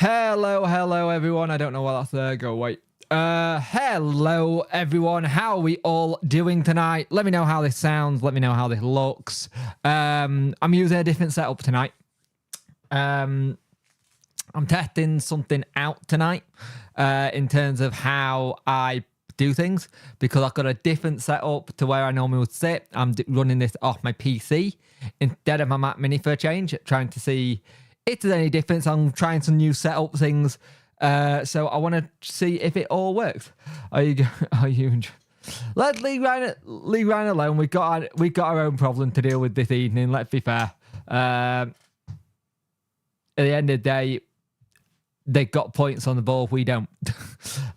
Hello everyone. I don't know why that's there. Go away. Hello everyone. How are we all doing tonight? Let me know how this sounds. Let me know how this looks. I'm using a different setup tonight. I'm testing something out tonight in terms of how I do things, because I've got a different setup to where I normally would sit. I'm running this off my PC instead of my Mac Mini for a change, trying to see if there's any difference. I'm trying some new setup things, so I want to see if it all works. Let's leave Ryan alone. We got our own problem to deal with this evening. Let's be fair. At the end of the day, they got points on the board. We don't.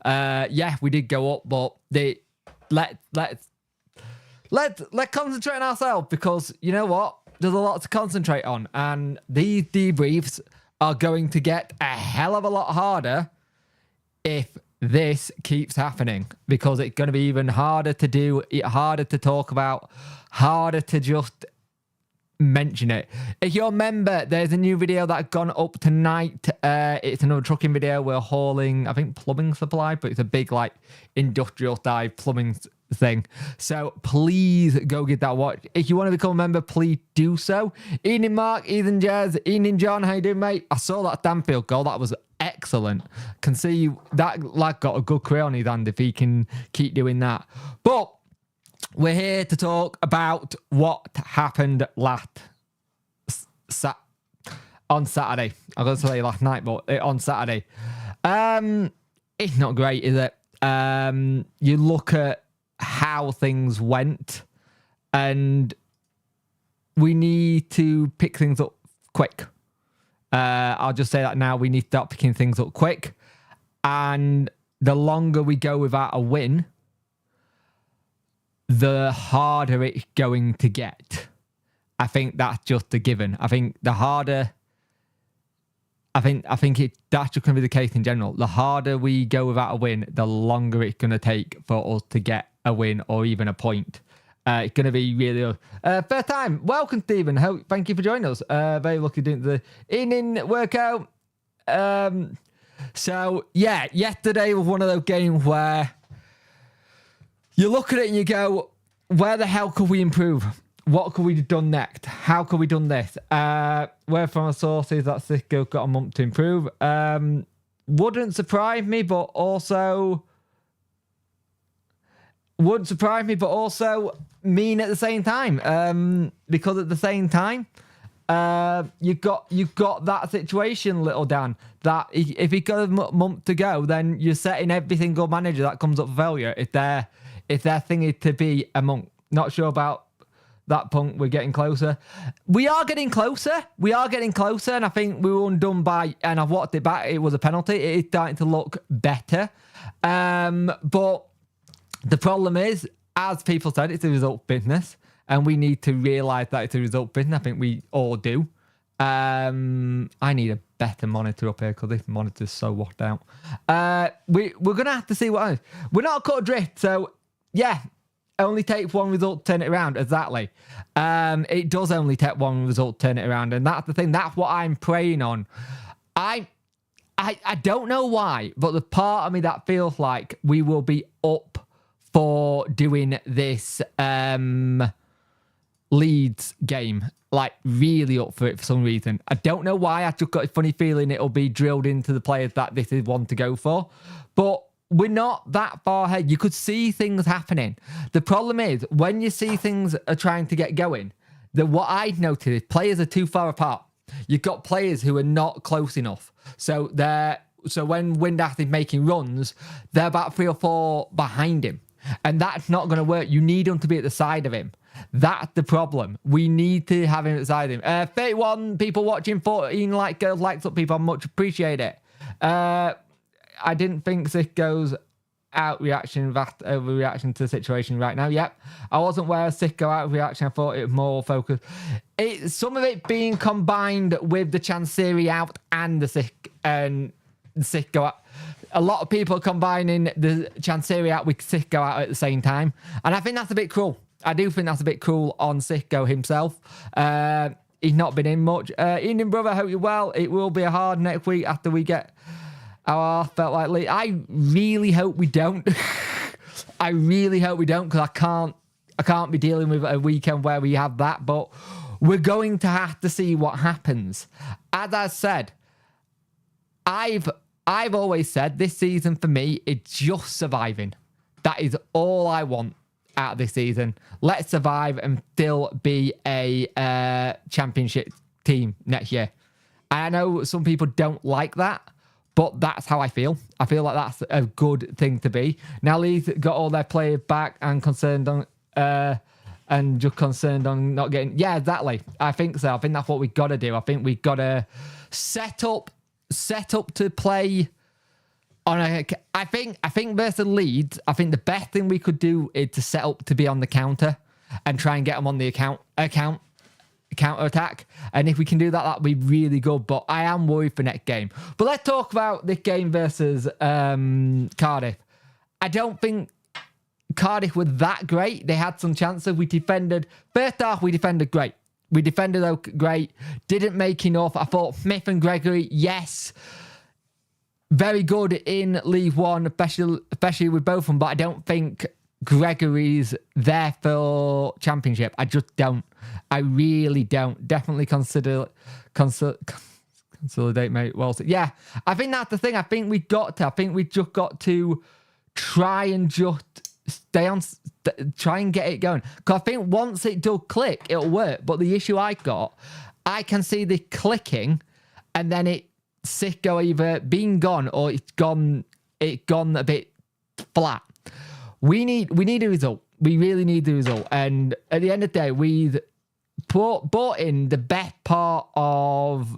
Yeah, we did go up, but let's concentrate on ourselves, because you know what? There's a lot to concentrate on, and these debriefs are going to get a hell of a lot harder if this keeps happening, because it's going to be even harder to do, harder to talk about, harder to just mention it. If you remember, there's a new video that's gone up tonight. It's another trucking video. We're hauling, I think, plumbing supply, but it's a big like industrial dive plumbing thing. So please go get that watch. If you want to become a member, please do so. Evening Mark, Ethan Jazz, evening John, how you doing, mate? I saw that Stanfield goal. That was excellent. Can see that lad got a good career on his hand if he can keep doing that. But we're here to talk about what happened on Saturday. I was going to say last night, but on Saturday. It's not great, is it? You look at how things went, and we need to pick things up quick. I'll just say that now. We need to start picking things up quick. And the longer we go without a win, the harder it's going to get. I think that's just a given. I think the harder, that's just going to be the case in general. The harder we go without a win, the longer it's going to take for us to get a win or even a point. It's going to be really... first time. Welcome, Stephen. Thank you for joining us. Very lucky doing the evening workout. So, yeah, yesterday was one of those games where you look at it and you go, where the hell could we improve? What could we have done next? How could we done this? Where from our sources that Cisco got a month to improve. Wouldn't surprise me, but also mean at the same time. Because at the same time, you've got that situation, little Dan, that if he got a month to go, then you're setting every single manager that comes up for failure if their thing is to be a monk. Not sure about that point. We're getting closer. We are getting closer, and I think we were undone by, and I've watched it back, it was a penalty. It is starting to look better. But the problem is, as people said, it's a result business, and we need to realise that it's a result business. I think we all do. I need a better monitor up here because this monitor's so washed out. We're going to have to see what happens. We're not cut adrift, so yeah, only takes one result to turn it around. Exactly. It does only take one result to turn it around, and that's the thing. That's what I'm praying on. I don't know why, but the part of me that feels like we will be up for doing this Leeds game, like really up for it for some reason. I don't know why. I just got a funny feeling it'll be drilled into the players that this is one to go for, but we're not that far ahead. You could see things happening. The problem is when you see things are trying to get going, what I've noticed is players are too far apart. You've got players who are not close enough. So when Windass is making runs, they're about 3 or 4 behind him. And that's not going to work. You need him to be at the side of him. That's the problem. We need to have him at the side of him. 31 people watching, 14 likes up, people. I much appreciate it. I didn't think Cisco's overreaction to the situation right now. Yep. I wasn't aware of Cisco outreaction. I thought it was more focused. Some of it being combined with the Chansiri out and the Cisco out. A lot of people combining the Chansiri out with Cisco out at the same time. And I think that's a bit cruel. I do think that's a bit cruel on Cisco himself. He's not been in much. Evening, brother. Hope you're well. It will be a hard next week after we get Our felt like Leeds. I really hope we don't. I really hope we don't, because I can't be dealing with a weekend where we have that. But we're going to have to see what happens. As I said, I've always said this season for me, it's just surviving. That is all I want out of this season. Let's survive and still be a championship team next year. I know some people don't like that, but that's how I feel. I feel like that's a good thing to be. Now Leeds got all their players back and concerned on not getting... Yeah, exactly. I think so. I think that's what we got to do. I think we got to set up to play on a... I think versus Leeds, I think the best thing we could do is to set up to be on the counter and try and get them on the counter attack. And if we can do that, that'd be really good. But I am worried for next game. But let's talk about this game versus Cardiff. I don't think Cardiff were that great. They had some chances. We defended. First half, we defended great. We defended great. Didn't make enough. I thought Smith and Gregory, yes, very good in League One, especially with both of them. But I don't think Gregory's there for championship. I just don't. I really don't. Definitely consolidate, mate. Well, yeah, I think that's the thing. I think we just got to try and just stay on, try and get it going. Because I think once it does click, it'll work. But the issue I can see the clicking, and then Sicko either being gone or it's gone a bit flat. We need a result. We really need the result. And at the end of the day, we've bought in the best part of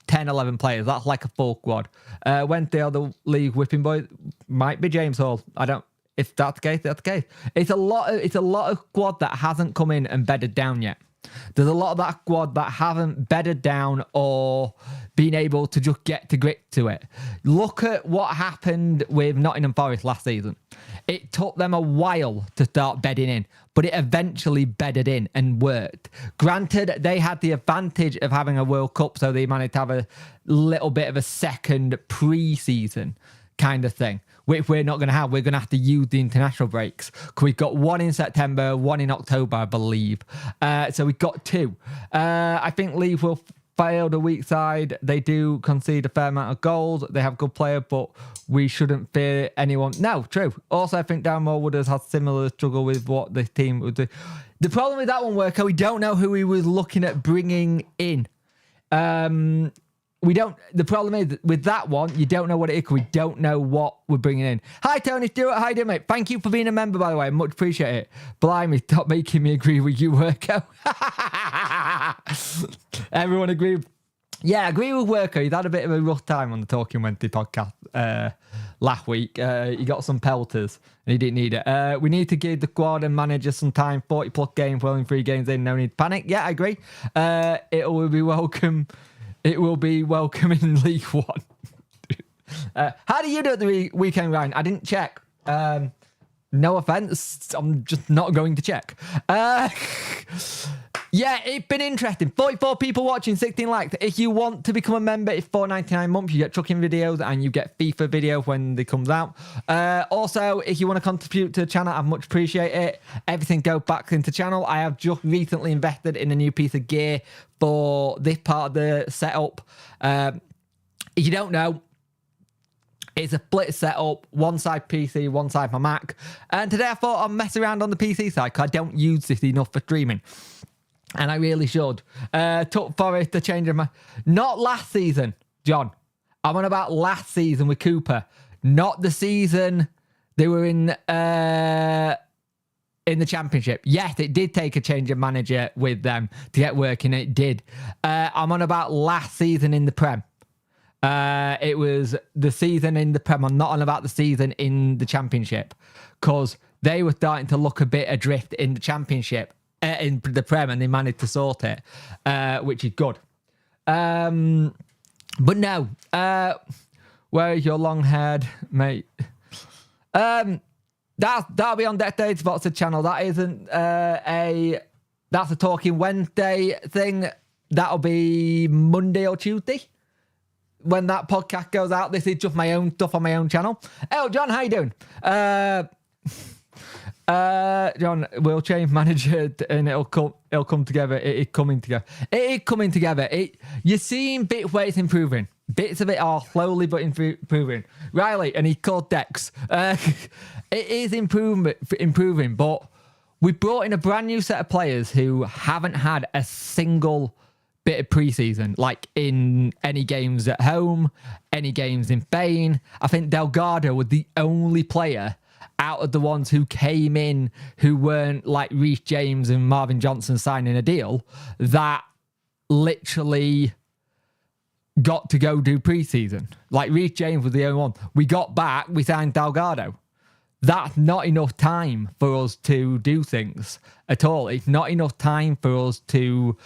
10, 11 players. That's like a full squad. Wednesday other league whipping boy might be James Hall. I don't. If that's the case, that's the case. It's a lot of squad that hasn't come in and bedded down yet. There's a lot of that squad that haven't bedded down or been able to just get to grip to it. Look at what happened with Nottingham Forest last season. It took them a while to start bedding in, but it eventually bedded in and worked. Granted, they had the advantage of having a World Cup, so they managed to have a little bit of a second pre-season kind of thing, which we're not going to have. We're going to have to use the international breaks. We've got one in September, one in October, I believe. So we've got two. I think Leeds will fail the weak side. They do concede a fair amount of goals. They have good players, but we shouldn't fear anyone. No, true. Also, I think Darren Morwood has had similar struggle with what the team would do. The problem with that one, Worker, we don't know who he was looking at bringing in. We don't. The problem is with that one, you don't know what it is. We don't know what we're bringing in. Hi, Tony Stewart. How you doing, mate? Thank you for being a member, by the way. Much appreciate it. Blimey, stop making me agree with you, Worko. Everyone agree? Yeah, I agree with Worko. He's had a bit of a rough time on the Talking Wednesday podcast last week. He got some pelters and he didn't need it. We need to give the squad and manager some time. 40 plus games, well in 3 games in. No need to panic. Yeah, I agree. It will be welcome. It will be welcome in League One. How do you do at the weekend, Ryan? I didn't check. No offense. I'm just not going to check. Yeah, it's been interesting. 44 people watching, 16 likes. If you want to become a member, it's $4.99 a month. You get trucking videos and you get FIFA video when they comes out. Also, if you want to contribute to the channel, I much appreciate it. Everything goes back into the channel. I have just recently invested in a new piece of gear for this part of the setup. If you don't know, it's a split setup, one side PC, one side my Mac. And today I thought I'd mess around on the PC side because I don't use this enough for streaming. And I really should. Took Forest to change my... Not last season, John. I'm on about last season with Cooper. Not the season they were in the championship. Yes, it did take a change of manager with them to get working. It did. I'm on about last season in the Prem. It was the season in the Prem. I'm not on about the season in the championship. Because they were starting to look a bit adrift in the championship. In the Prem, and they managed to sort it, which is good. But no, where is your long-haired mate? That'll be on Deck Day Spots channel. That isn't that's a Talking Wednesday thing. that'll be Monday or Tuesday when that podcast goes out. This is just my own stuff on my own channel. Oh, John, how you doing? John, we'll change manager and it'll come together. It is coming together. It is coming together. You're seeing bits where it's improving. Bits of it are slowly but improving. Riley, and he called Dex. It is improving, but we brought in a brand new set of players who haven't had a single bit of preseason, like in any games at home, any games in Spain. I think Delgado was the only player out of the ones who came in who weren't like Reece James and Marvin Johnson signing a deal that literally got to go do preseason. Like Reece James was the only one. We got back, we signed Delgado. That's not enough time for us to do things at all. It's not enough time for us to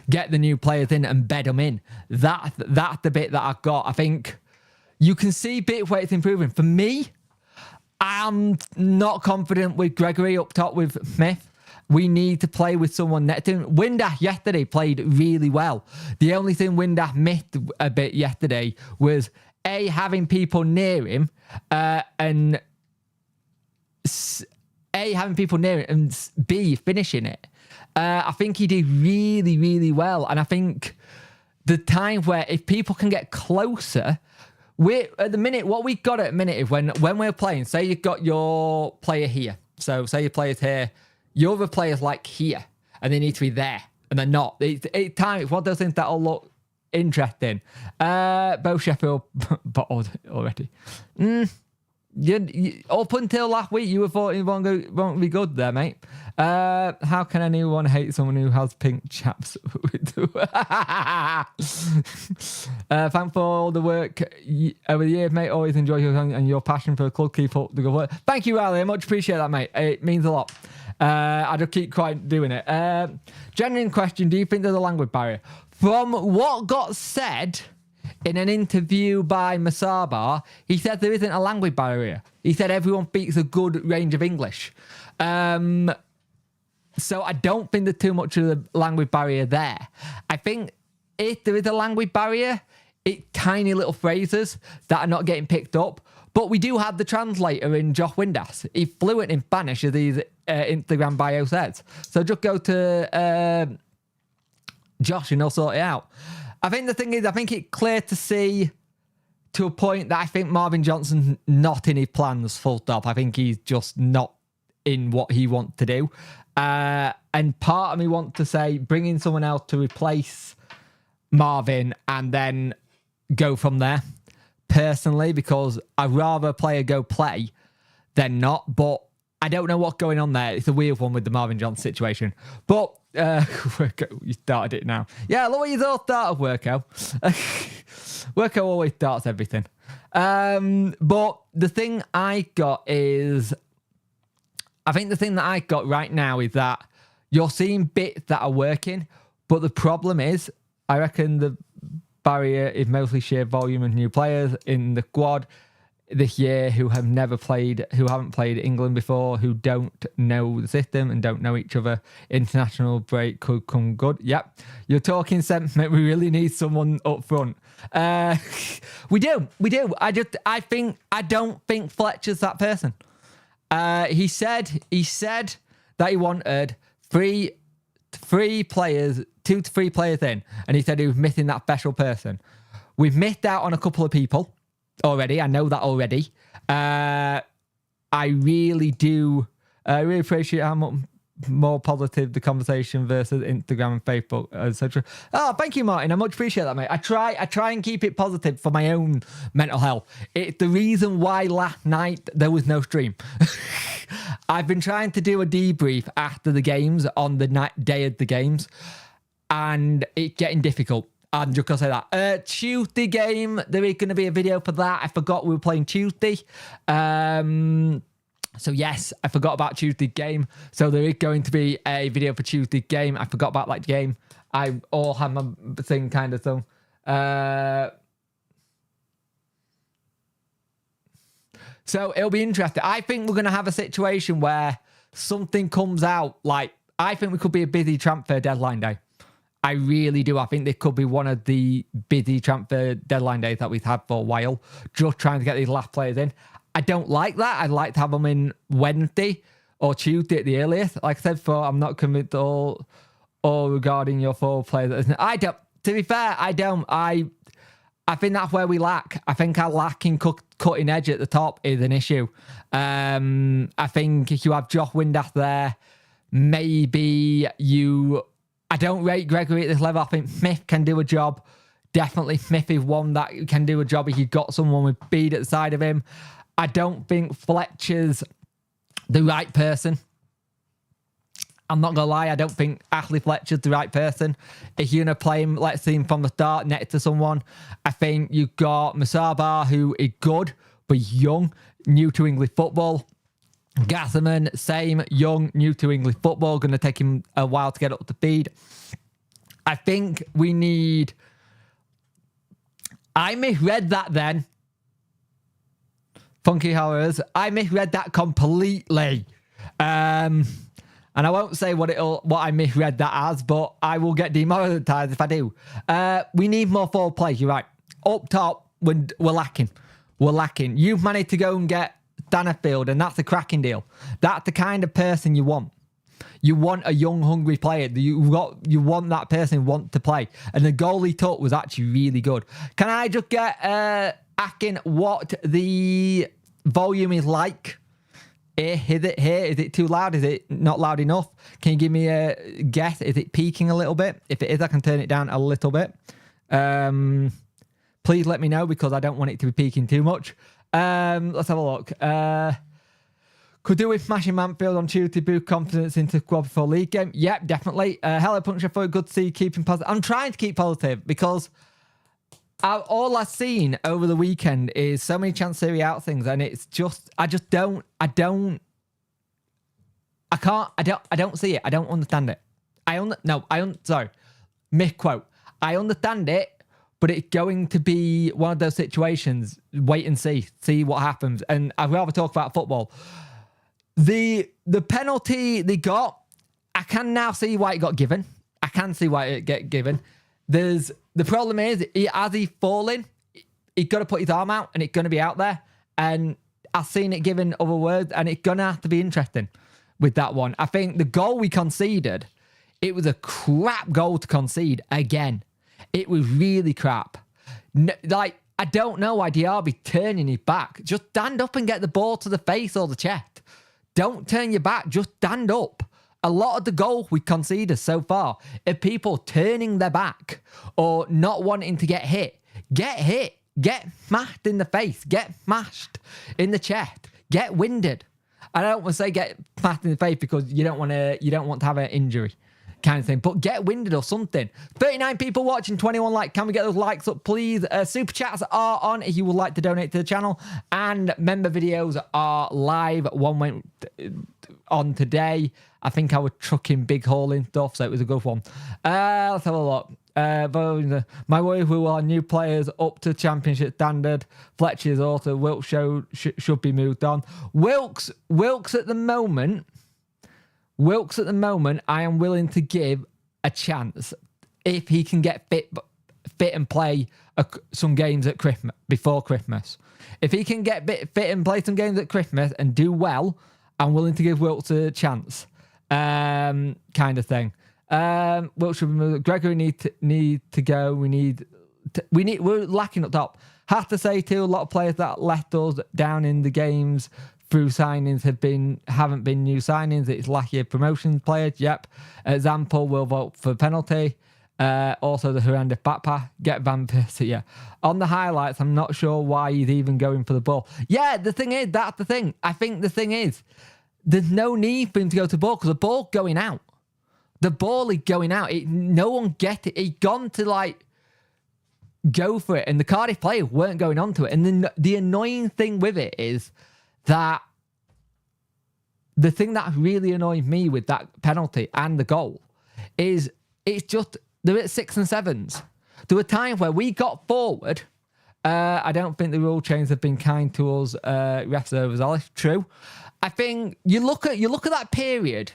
get the new players in and bed them in. That's the bit that I've got. I think you can see bit where it's improving. For me, I'm not confident with Gregory up top with Smith. We need to play with someone next to him. Windass yesterday played really well. The only thing Windass missed a bit yesterday was A, having people near him, and B, finishing it. I think he did really, really well. And I think the time where if people can get closer, we're at the minute, what we got at the minute is when we're playing, say you've got your player here. So say your player's here, your other player's like here, and they need to be there, and they're not. It's one of those things that'll look interesting. Both Sheffield, but already. Up until last week, you were thought it won't be good there, mate. How can anyone hate someone who has pink chaps? Thanks for all the work over the years, mate. Always enjoy your and your passion for the club. Keep up the good work. Thank you, Riley. I much appreciate that, mate. It means a lot. I just keep quite doing it. Genuine question: do you think there's a language barrier? From what got said in an interview by Masaba, he said there isn't a language barrier. He said everyone speaks a good range of English. So I don't think there's too much of a language barrier there. I think if there is a language barrier, it's tiny little phrases that are not getting picked up. But we do have the translator in Josh Windass. He's fluent in Spanish, as his Instagram bio says. So just go to Josh and he'll sort it out. I think the thing is, I think it's clear to see to a point that I think Marvin Johnson's not in his plans, full stop. I think he's just not in what he wants to do. And part of me wants to say, bring in someone else to replace Marvin and then go from there, personally, because I'd rather a player go play than not. But I don't know what's going on there. It's a weird one with the Marvin Johnson situation. But you started it now. Yeah, I love what you all started, Worko. Worko always starts everything. But the thing I got is, I think the thing that I got right now is that you're seeing bits that are working, but the problem is, I reckon the barrier is mostly sheer volume of new players in the squad this year who haven't played England before, who don't know the system and don't know each other. International break could come good. Yep. You're talking sentiment. We really need someone up front. We do. I don't think Fletcher's that person. He said that he wanted three players, 2 to 3 players in, and he said he was missing that special person. We've missed out on a couple of people already. I know that already. I really do. I really appreciate how much more positive the conversation versus Instagram and Facebook, etc. Oh, thank you, Martin. I much appreciate that, mate. I try and keep it positive for my own mental health. It's the reason why last night there was no stream. I've been trying to do a debrief after the games on the day of the games, and it's getting difficult. I'm just going to say that. Tuesday game, there is going to be a video for that. I forgot we were playing Tuesday. So yes, I forgot about Tuesday game. So there is going to be a video for Tuesday game. I forgot about that game. I all have my thing kind of thing. So it'll be interesting. I think we're going to have a situation where something comes out. Like, I think we could be a busy transfer deadline day. I really do. I think this could be one of the busy transfer deadline days that we've had for a while, just trying to get these last players in. I don't like that. I'd like to have them in Wednesday or Tuesday at the earliest. Like I said before, I'm not convinced all regarding your 4 players. I don't. To be fair, I don't. I think that's where we lack. I think our lacking cutting edge at the top is an issue. I think if you have Josh Windass there, maybe you... I don't rate Gregory at this level. I think Smith can do a job. Definitely Smith is one that can do a job if you've got someone with speed at the side of him. I don't think Fletcher's the right person. I'm not going to lie. I don't think Ashley Fletcher's the right person. If you're going to play him, let's see him from the start next to someone. I think you've got Musaba, who is good, but young, new to English football. Gasserman, same, young, new to English football. Going to take him a while to get up to speed. I think we need... I misread that then. Funky Horrors. I misread that completely. And I won't say what I misread that as, but I will get demonetized if I do. We need more forward play. You're right. Up top, we're lacking. We're lacking. You've managed to go and get Stannerfield, and that's a cracking deal. That's the kind of person you want. You want a young, hungry player. You want that person who wants to play. And the goal he took was actually really good. Can I just get asking what the volume is like? Is it here? Is it too loud? Is it not loud enough? Can you give me a guess? Is it peaking a little bit? If it is, I can turn it down a little bit. Please let me know because I don't want it to be peaking too much. Let's have a look. Could do with smashing Manfield on Tuesday, boost confidence into squad before league game. Yep, definitely. Hello, Puncture, for good to see you keeping positive. I'm trying to keep positive because all I've seen over the weekend is so many chance Serie out things, and it's just I don't see it. I don't understand it. Sorry. Misquote. I understand it. But it's going to be one of those situations, wait and see what happens. And I'd rather talk about football. The penalty they got, I can now see why it got given. I can see why it get given. The problem is, as he's falling, he's got to put his arm out and it's going to be out there. And I've seen it given other words and it's going to have to be interesting with that one. I think the goal we conceded, it was a crap goal to concede again. It was really crap. I don't know why Diaby's turning his back. Just stand up and get the ball to the face or the chest. Don't turn your back. Just stand up. A lot of the goals we conceded so far are people turning their back or not wanting to get hit. Get hit. Get smashed in the face. Get smashed in the chest. Get winded. I don't want to say get smashed in the face because you don't want to have an injury. Kind of thing, but get winded or something. 39 people watching, 21 likes. Can we get those likes up, please? Super chats are on if you would like to donate to the channel, and member videos are live. One went on today. I think I was trucking big hauling stuff, so it was a good one. Let's have a look. My worry who are new players up to championship standard. Fletcher's also Wilkes should be moved on. Wilkes at the moment. I am willing to give a chance if he can get fit and play some games at Christmas, before Christmas. If he can get fit and play some games at Christmas and do well, I'm willing to give Wilkes a chance, kind of thing. Wilkes should be moved. Gregory need to go. We're lacking up top. Have to say too, a lot of players that left us down in the games through signings haven't been new signings. It's lucky promotion players. Yep. Example, will vote for penalty. Also the horrendous backpack. Get Van Persie. Yeah. On the highlights, I'm not sure why he's even going for the ball. Yeah, the thing is, that's the thing. I think the thing is, there's no need for him to go to the ball because the ball's going out. The ball is going out. No one get it. He's gone to go for it, and the Cardiff players weren't going on to it. And then the annoying thing with it is that the thing that really annoyed me with that penalty and the goal is it's just they're at 6s and 7s. There were times where we got forward. I don't think the rule changes have been kind to us refs overall. It's true. I think you look at that period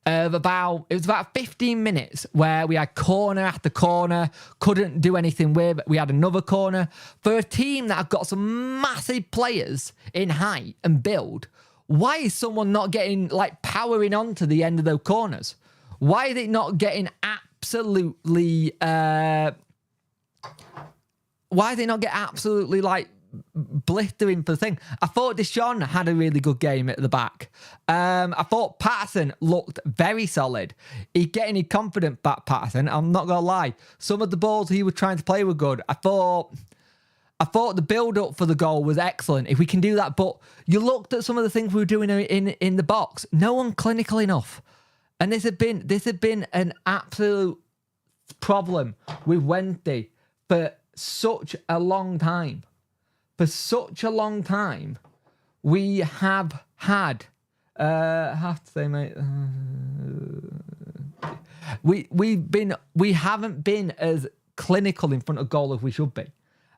of about 15 minutes where we had corner after corner, couldn't do anything with. We had another corner. For a team that have got some massive players in height and build, why is someone not getting, like, powering on to the end of those corners? Why is it not getting absolutely... why is it not getting absolutely, like, blistering for the thing? I thought Deshaun had a really good game at the back. I thought Patterson looked very solid. He's getting his confidence back, Patterson. I'm not going to lie. Some of the balls he was trying to play were good. I thought the build-up for the goal was excellent. If we can do that, but you looked at some of the things we were doing in the box. No one clinical enough. And this had been an absolute problem with Wednesday for such a long time. For such a long time, we have had, I have to say, mate, we haven't been as clinical in front of goal as we should be.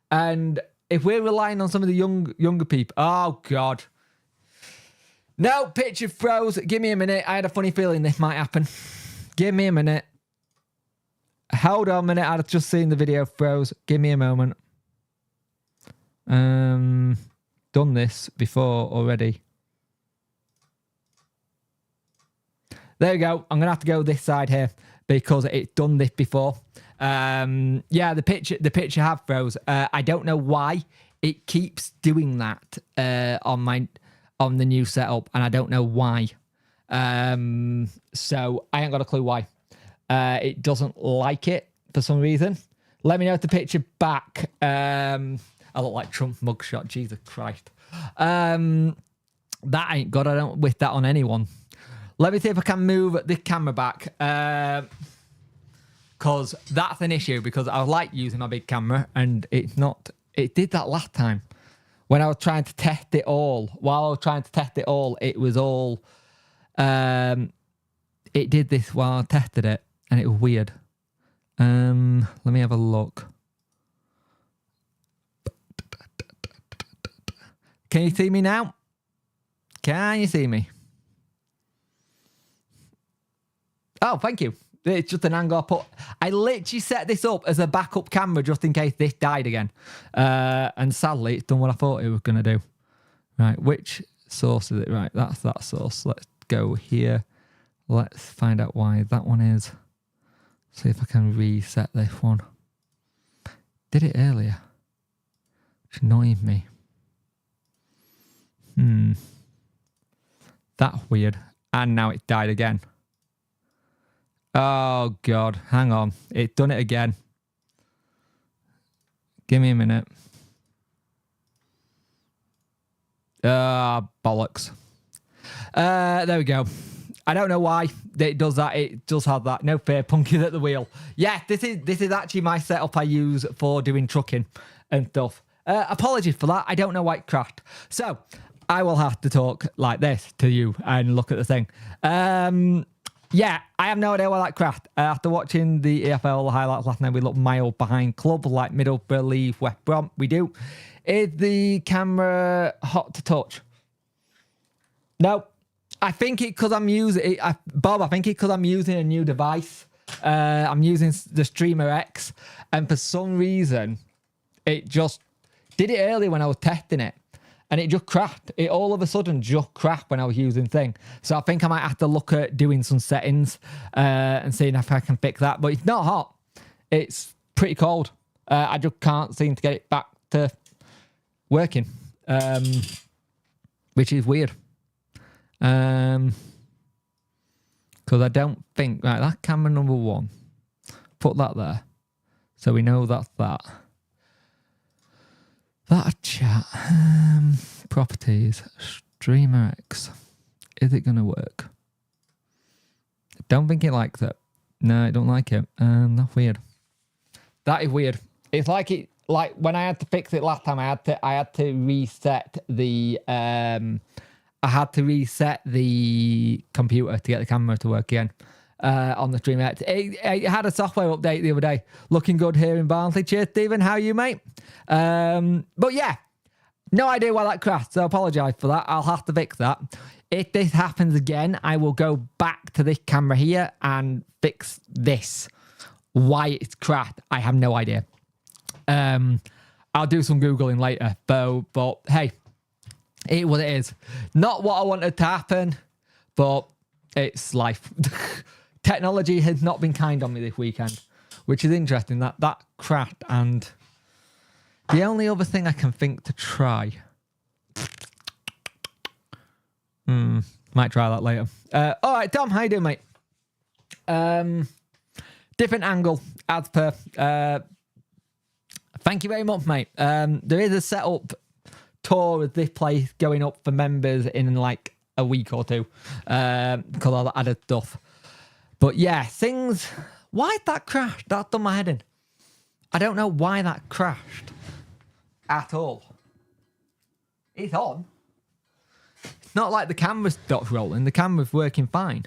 And if we're relying on some of the younger people, oh God. No, picture froze. Give me a minute. I had a funny feeling this might happen. Give me a minute. Hold on a minute. I've just seen the video froze. Give me a moment. Done this before already. There we go. I'm gonna have to go this side here because it's done this before. Yeah, the picture have froze. I don't know why it keeps doing that on the new setup, and I don't know why. So I ain't got a clue why. It doesn't like it for some reason. Let me know if the picture back. I look like Trump mugshot. Jesus Christ. That ain't good. I don't wish that on anyone. Let me see if I can move the camera back. Because that's an issue. Because I like using my big camera. And it's not... It did that last time. When I was trying to test it all. While I was trying to test it all, it was all... it did this while I tested it. And it was weird. Let me have a look. Can you see me now? Can you see me? Oh, thank you. It's just an angle I put. I literally set this up as a backup camera just in case this died again. And sadly, it's done what I thought it was going to do. Right, which source is it? Right, that's that source. Let's go here. Let's find out why that one is. See if I can reset this one. Did it earlier. Which annoyed me. That's weird. And now it died again. Oh, God. Hang on. It's done it again. Give me a minute. Bollocks. There we go. I don't know why it does that. It does have that. No fear, punking at the wheel. Yeah, this is actually my setup I use for doing trucking and stuff. Apologies for that. I don't know why it crashed. So, I will have to talk like this to you and look at the thing. Yeah, I have no idea why that crashed. After watching the EFL highlights last night, we looked miles behind club like Middlesbrough, Leeds, West Brom. We do. Is the camera hot to touch? No. I think it because I'm using it, Bob. I think it because I'm using a new device. I'm using the Streamer X, and for some reason, it just did it earlier when I was testing it, and it just crashed. It all of a sudden just crashed when I was using thing. So I think I might have to look at doing some settings and seeing if I can fix that. But it's not hot. It's pretty cold. I just can't seem to get it back to working, which is weird. Because I don't think... Right, that's camera number 1. Put that there. So we know that's that. That a chat. Properties. Streamer X. Is it going to work? Don't think it likes it. No, I don't like it. That's weird. That is weird. It's like it... Like when I had to fix it last time, I had to reset the... I had to reset the computer to get the camera to work again on the stream. It had a software update the other day. Looking good here in Barnsley. Cheers, Stephen. How are you, mate? But yeah, no idea why that crashed, so I apologise for that. I'll have to fix that. If this happens again, I will go back to this camera here and fix this. Why it's cracked, I have no idea. I'll do some Googling later, but hey, it is what it is. Not what I wanted to happen, but it's life. Technology has not been kind on me this weekend, which is interesting. That cracked, and the only other thing I can think to try. Might try that later. All right, Tom, how you doing, mate? Different angle, as per. Thank you very much, mate. There is a setup tour of this place going up for members in like a week or two, because all that added stuff. But yeah, things. Why'd that crash? That done my head in. I don't know why that crashed at all. It's on. It's not like the camera stopped rolling. The camera's working fine,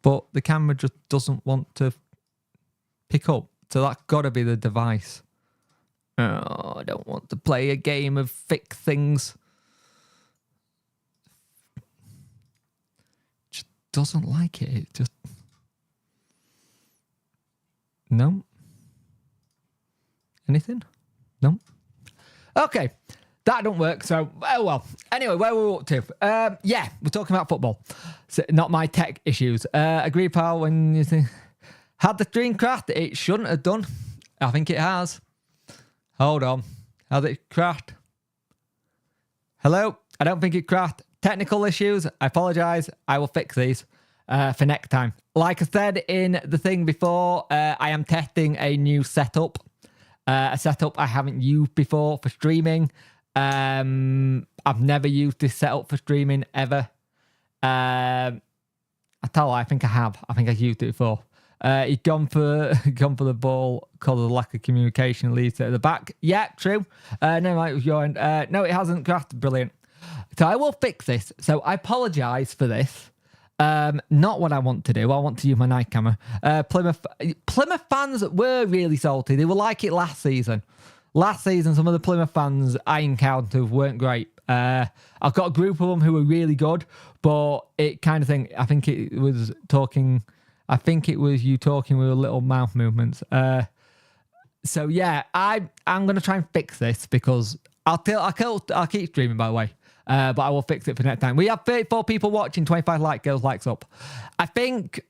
but the camera just doesn't want to pick up. So that's got to be the device. Oh, I don't want to play a game of fix things. Just doesn't like it. It just... No. Anything? No. Okay. That don't work, so, oh well. Anyway, where were we up to? Yeah, we're talking about football. So, not my tech issues. Agree, pal, when you think... Had the screen crashed? It shouldn't have done. I think it has. Hold on. Has it crashed? Hello? I don't think it crashed. Technical issues. I apologise. I will fix these for next time. Like I said in the thing before, I am testing a new setup. A setup I haven't used before for streaming. I've never used this setup for streaming ever. I tell you, I think I have. I think I've used it before. He's gone for the ball because of the lack of communication leads at the back. Yeah, true. No, right, it was your end. No, it hasn't crashed. Brilliant. So I will fix this. So I apologise for this. Not what I want to do. I want to use my night camera. Plymouth fans were really salty. They were like it last season. Last season, some of the Plymouth fans I encountered weren't great. I've got a group of them who were really good, but it kind of thing. I think it was you talking with little mouth movements. So yeah, I'm gonna try and fix this because I'll keep streaming, by the way. But I will fix it for next time. We have 34 people watching, 25 girls likes up. I think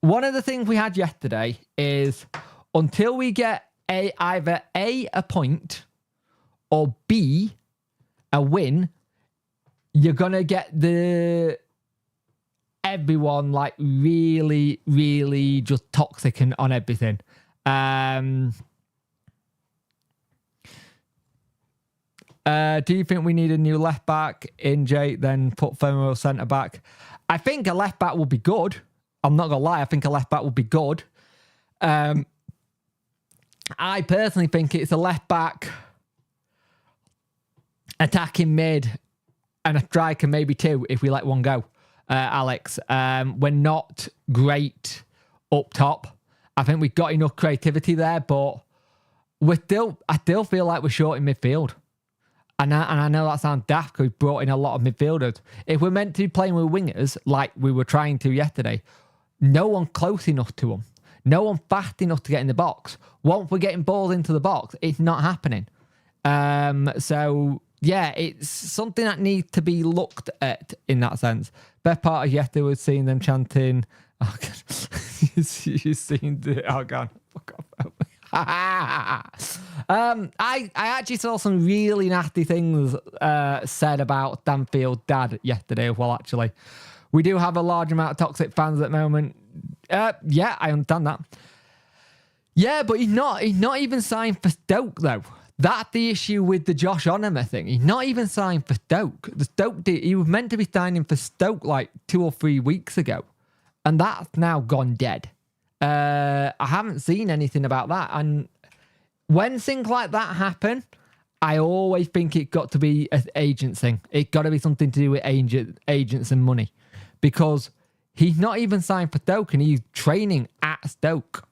one of the things we had yesterday is until we get either A, a point, or B, a win, you're gonna get everyone like really, really just toxic and on everything. Do you think we need a new left back in Jay, then put femoral centre back? I think a left back will be good. I'm not gonna lie, I think a left back will be good. I personally think it's a left back, attacking mid, and a striker, maybe two if we let one go. Alex, we're not great up top. I think we've got enough creativity there, but I still feel like we're short in midfield. And I know that sounds daft because we brought in a lot of midfielders. If we're meant to be playing with wingers like we were trying to yesterday, no one close enough to them. No one fast enough to get in the box. Once we're getting balls into the box, it's not happening. So, yeah, it's something that needs to be looked at in that sense. Best part of yesterday was seeing them chanting... Oh, God. You've seen the... Oh, God. Fuck off. I actually saw some really nasty things said about Stanfield Dad yesterday as well, actually. We do have a large amount of toxic fans at the moment. Yeah, I understand that. Yeah, but he's not even signed for Stoke, though. That's the issue with the Josh Onomer thing. He's not even signed for Stoke. He was meant to be signing for Stoke like 2 or 3 weeks ago. And that's now gone dead. I haven't seen anything about that. And when things like that happen, I always think it got to be an agent thing. It got to be something to do with agents and money. Because he's not even signed for Stoke and he's training at Stoke.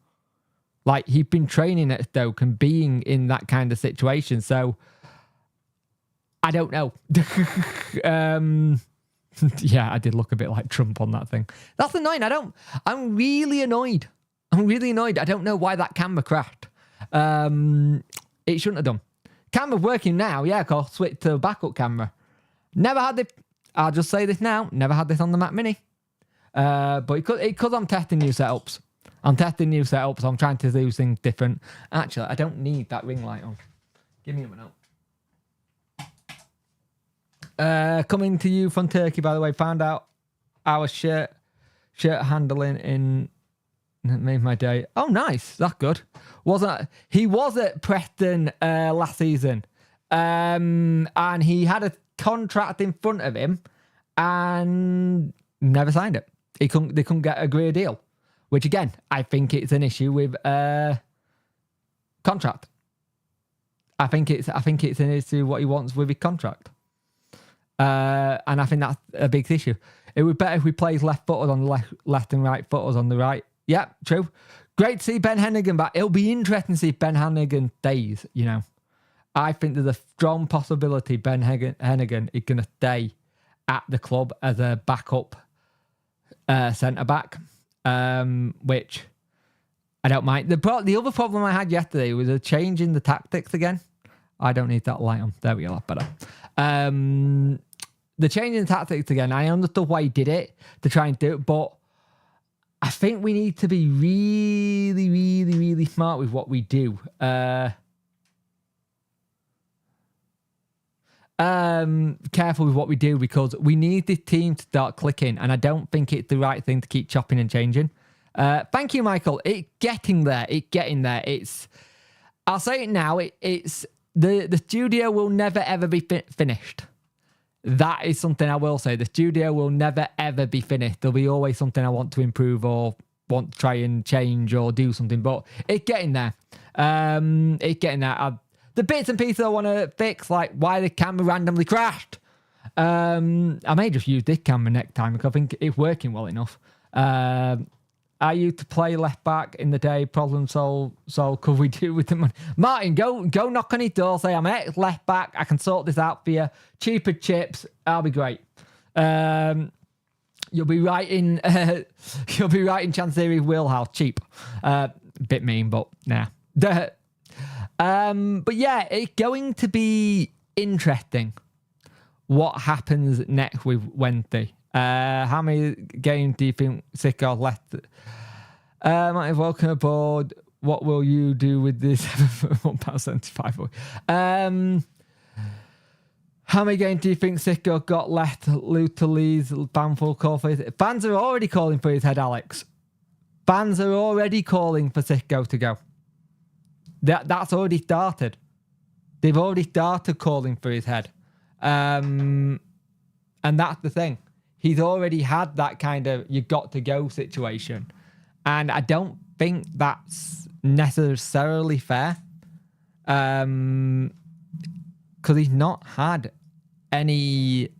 Like, he's been training at Stoke and being in that kind of situation. So, I don't know. Yeah, I did look a bit like Trump on that thing. That's annoying. I'm really annoyed. I don't know why that camera crashed. It shouldn't have done. Camera working now. Yeah, of course. Switch to backup camera. Never had this. I'll just say this now. Never had this on the Mac Mini. But because I'm testing new setups. I'm trying to do things different. Actually, I don't need that ring light on. Give me a minute. Coming to you from Turkey, by the way. Found out our shirt handling made my day. Oh, nice. That's good. He was at Preston last season. And he had a contract in front of him and never signed it. They couldn't get a great deal. Which again, I think it's an issue with contract. I think it's an issue what he wants with his contract. And I think that's a big issue. It would be better if we played left footed on the left and right footers on the right. Yeah, true. Great to see Ben Hennigan back. It'll be interesting to see if Ben Hennigan stays, you know. I think there's a strong possibility Ben Hennigan is going to stay at the club as a backup centre-back, which I don't mind. The other problem I had yesterday was a change in the tactics again. I don't need that light on. There we go, that's better. The change in the tactics again, I understood why he did it, to try and do it, but I think we need to be really, really, really smart with what we do. Careful with what we do, because we need this team to start clicking, and I don't think it's the right thing to keep chopping and changing. Thank you, Michael. It's getting there. I'll say it now. It's the studio will never ever be finished. That is something I will say. The studio will never ever be finished. There'll be always something I want to improve or want to try and change or do something, but it's getting there. The bits and pieces I want to fix, like why the camera randomly crashed. I may just use this camera next time because I think it's working well enough. I used to play left back in the day, problem solve, so could we do with the money? Martin, go knock on his door, say I'm ex left back, I can sort this out for you. Cheaper chips, that'll be great. You'll be right in Chancery Wheelhouse, cheap. Bit mean, but nah. But yeah, it's going to be interesting what happens next with Wednesday. How many games do you think Sicko left? Martin, welcome aboard. What will you do with this £1.75? How many games do you think Sicko got left? Luther Lee's Banfield call for his... Fans are already calling for his head, Alex. Fans are already calling for Sicko to go. That's already started. They've already started calling for his head. And that's the thing. He's already had that kind of you got to go situation. And I don't think that's necessarily fair. Because he's not had anything,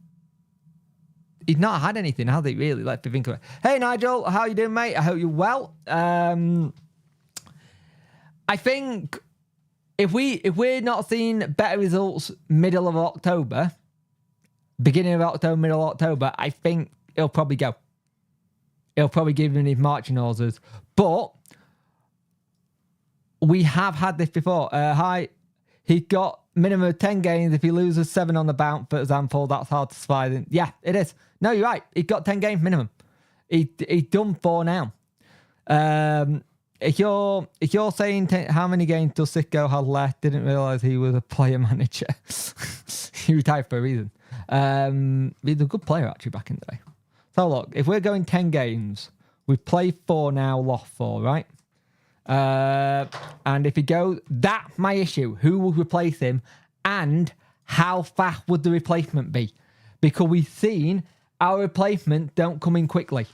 has he, really? Let's think of it. Hey, Nigel, how you doing, mate? I hope you're well. I think if we're not seeing better results middle of October, beginning of October, middle of October, I think he'll probably go. He'll probably give him his marching orders. But we have had this before. He got minimum of 10 games. If he loses 7 on the bounce, for example, that's hard to survive. Yeah, it is. No, you're right. He got 10 games minimum. He's done 4 now. If you're saying how many games does Sicko have left, didn't realise he was a player manager. He retired for a reason. He's a good player actually back in the day. So look, if we're going 10 games, we've played 4 now, lost 4, right? And if he goes, that's my issue. Who will replace him? And how fast would the replacement be? Because we've seen our replacement don't come in quickly.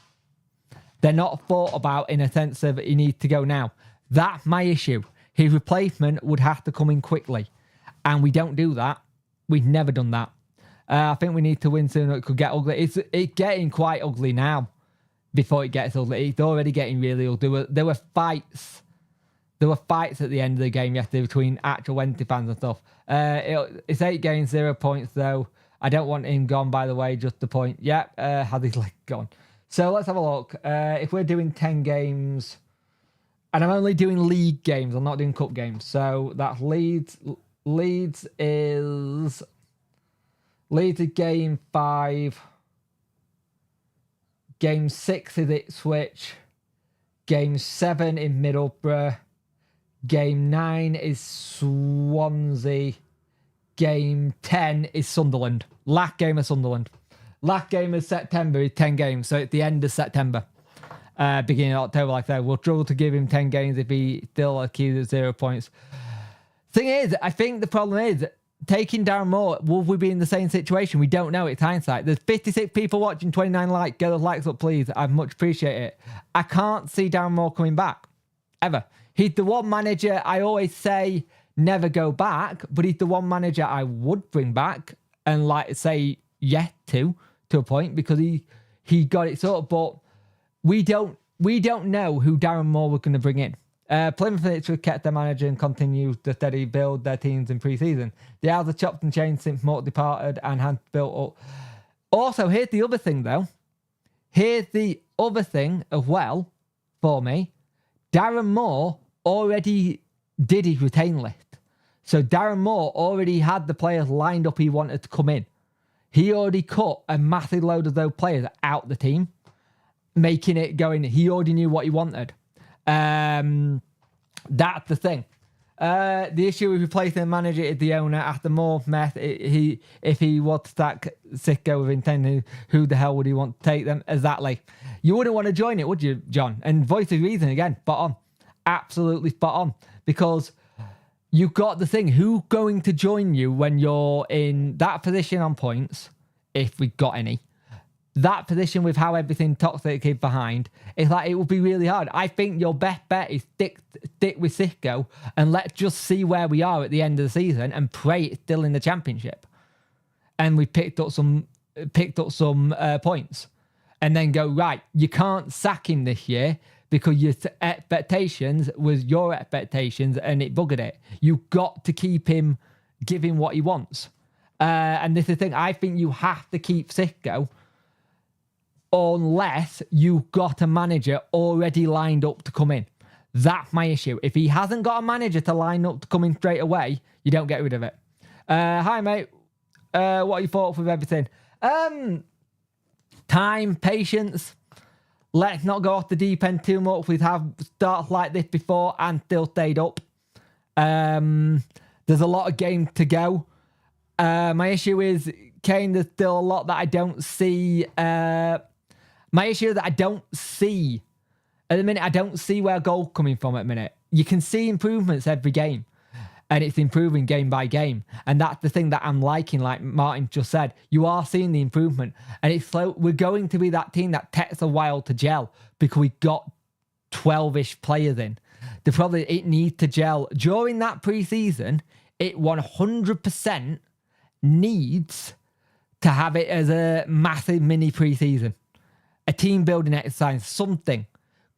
They're not thought about in a sense of he needs to go now. That's my issue. His replacement would have to come in quickly. And we don't do that. We've never done that. I think we need to win soon or it could get ugly. It's getting quite ugly now before it gets ugly. It's already getting really ugly. There were fights. There were fights at the end of the game yesterday between actual Wednesday fans and stuff. It's 8 games, 0 points though. I don't want him gone, by the way, just the point. Yep, had his leg gone. So let's have a look. If we're doing 10 games, and I'm only doing league games, I'm not doing cup games. So that's Leeds. Leeds is game 5. Game 6 is Ipswich. Game 7 in Middlesbrough. Game 9 is Swansea. Game 10 is Sunderland. Last game of Sunderland. Last game of September is 10 games. So at the end of September. Beginning of October, like that. We'll struggle to give him 10 games if he still accused of 0 points. Thing is, I think the problem is, taking Darren Moore, will we be in the same situation? We don't know. It's hindsight. There's 56 people watching, 29 likes. Get those likes up, please. I'd much appreciate it. I can't see Darren Moore coming back. Ever. He's the one manager I always say never go back, but he's the one manager I would bring back and like say yes to a point, because he got it sorted. But we don't know who Darren Moore was going to bring in. Plymouth have kept their manager and continued to steady build their teams in pre-season. The Owls have chopped and changed since Mort departed and had built up. Also, here's the other thing though. Here's the other thing as well for me. Darren Moore already did his retain list. So Darren Moore already had the players lined up he wanted to come in. He already cut a massive load of those players out the team, making it going, he already knew what he wanted. That's the thing. The issue with replacing the manager is the owner. After more mess, if he was to sack Sicko with intent, who the hell would he want to take them? Exactly. You wouldn't want to join it, would you, John? And voice of reason again, spot on. Absolutely spot on. Because you've got the thing, who's going to join you when you're in that position on points, if we've got any? That position with how everything toxic is behind, it's like it will be really hard. I think your best bet is stick with Sicko and let's just see where we are at the end of the season and pray it's still in the championship. And we picked up some points. And then go, right, you can't sack him this year because your expectations was your expectations and it buggered it. You've got to keep him giving what he wants. And this is the thing, I think you have to keep Sicko unless you've got a manager already lined up to come in. That's my issue. If he hasn't got a manager to line up to come in straight away, you don't get rid of it. Hi, mate. What are your thoughts with everything? Time, patience. Let's not go off the deep end too much. We've had starts like this before and still stayed up. There's a lot of games to go. My issue is, Kane, there's still a lot that I don't see. My issue is that I don't see, at the minute, I don't see where goal coming from at the minute. You can see improvements every game, and it's improving game by game. And that's the thing that I'm liking, like Martin just said. You are seeing the improvement, and it's slow. We're going to be that team that takes a while to gel because we've got 12-ish players in. It needs to gel. During that pre-season, it 100% needs to have it as a massive mini pre-season. A team building exercise, something.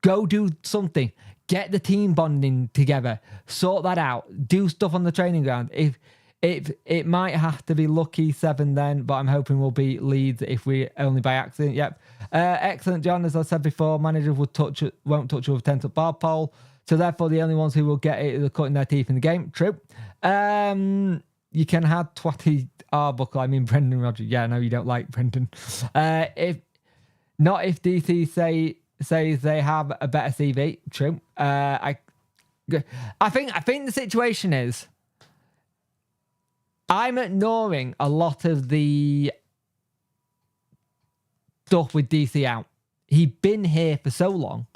Go do something. Get the team bonding together. Sort that out. Do stuff on the training ground. If it might have to be lucky 7 then, but I'm hoping we'll beat Leeds if we only by accident. Yep. Excellent, John. As I said before, managers won't touch it with a 10th bar pole. So therefore, the only ones who will get it are cutting their teeth in the game. True. You can have Twatty Arbuckle. I mean, Brendan Rodgers. Yeah, no, you don't like Brendan. If DC says they have a better CV. True. I think the situation is I'm ignoring a lot of the stuff with DC out. He's been here for so long.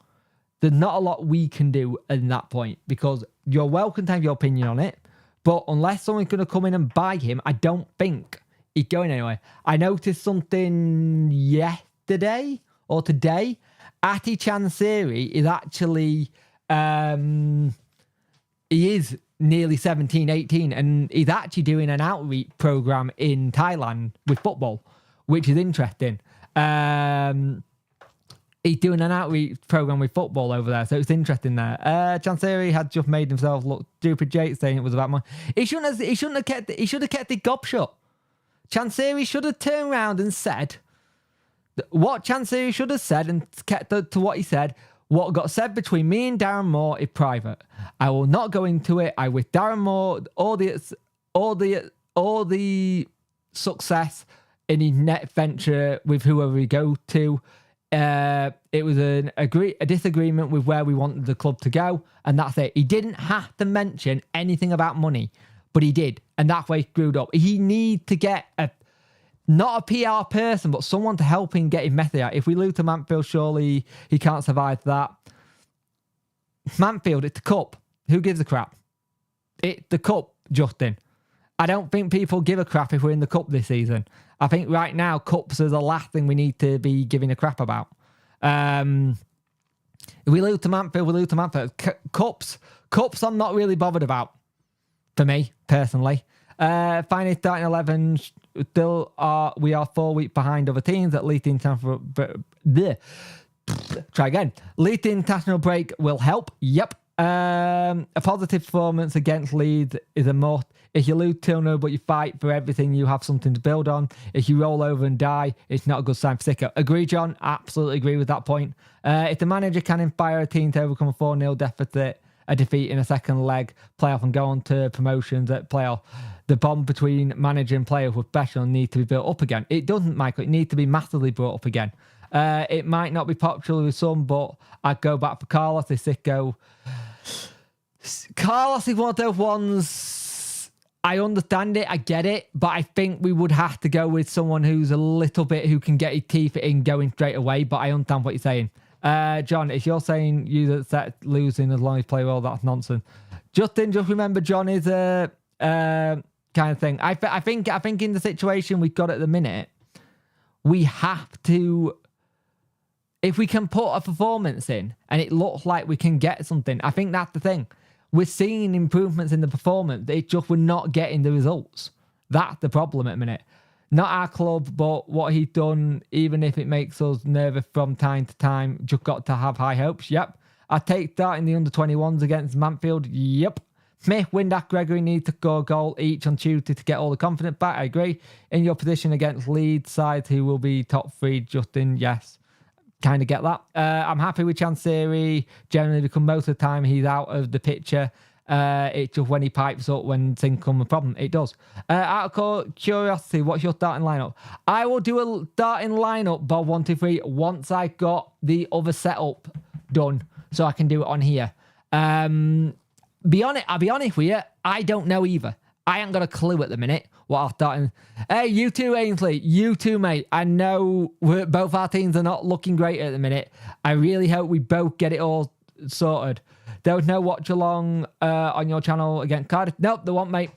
There's not a lot we can do at that point because you're welcome to have your opinion on it. But unless someone's going to come in and buy him, I don't think he's going anywhere. I noticed something yesterday or today. Ati Chansiri is actually, he is nearly 17, 18, and he's actually doing an outreach program in Thailand with football, which is interesting. He's doing an outreach program with football over there, so it's interesting there. Chansiri had just made himself look stupid. Jake saying it was about money. He should have kept the gob shut. Chansiri should have turned around and said what Chansiri should have said and kept to what he said. What got said between me and Darren Moore is private. I will not go into it. I wish Darren Moore all the success in his net venture with whoever we go to. It was a disagreement with where we wanted the club to go, and that's it. He didn't have to mention anything about money, but he did, and that's why he screwed up. He need to get not a PR person, but someone to help him get his method out. If we lose to Mansfield, surely he can't survive that. Mansfield, it's the cup. Who gives a crap? It's the cup, Justin. I don't think people give a crap if we're in the cup this season. I think right now, cups are the last thing we need to be giving a crap about. If we lose to Mansfield, we lose to Mansfield. Cups I'm not really bothered about, for me, personally. Finally, starting 11, we are 4 weeks behind other teams, at least in time for... Try again. Least international break will help. Yep. A positive performance against Leeds is a must. If you lose 2-0 but you fight for everything, you have something to build on. If you roll over and die, it's not a good sign for Sicko. Agree, John? Absolutely agree with that point. If the manager can inspire a team to overcome a 4-0 deficit, a defeat in a second leg playoff and go on to promotions at playoff, the bond between manager and player with special need to be built up again. It doesn't, Michael. It needs to be massively brought up again. It might not be popular with some, but I'd go back for Carlos. This Sicko. Carlos is one of those ones. I understand it, I get it, but I think we would have to go with someone who's a little bit who can get his teeth in going straight away. But I understand what you're saying, John. If you're saying you that losing as long as you play well, that's nonsense. Justin, just remember, John is a kind of thing. I think in the situation we've got at the minute, we have to. If we can put a performance in and it looks like we can get something, I think that's the thing. We're seeing improvements in the performance. It's just we're not getting the results. That's the problem at the minute. Not our club, but what he's done, even if it makes us nervous from time to time, just got to have high hopes. Yep. I take that in the under-21s against Mansfield. Yep. Smith, Windass, Gregory need to score a goal each on Tuesday to get all the confidence back. I agree. In your position against Leeds side, who will be top 3, Justin, yes. Kind of get that. I'm happy with Chansiri. Generally, because most of the time he's out of the picture. It's just when he pipes up when things come a problem. It does. Out of curiosity, what's your starting lineup? I will do a starting lineup, Bob 123, once I got the other setup done, so I can do it on here. I'll be honest with you. I don't know either. I ain't got a clue at the minute what I'll start in. Hey, you too, Ainsley. You too, mate. I know both our teams are not looking great at the minute. I really hope we both get it all sorted. Don't know watch along on your channel against Cardiff. Nope, they won't, mate.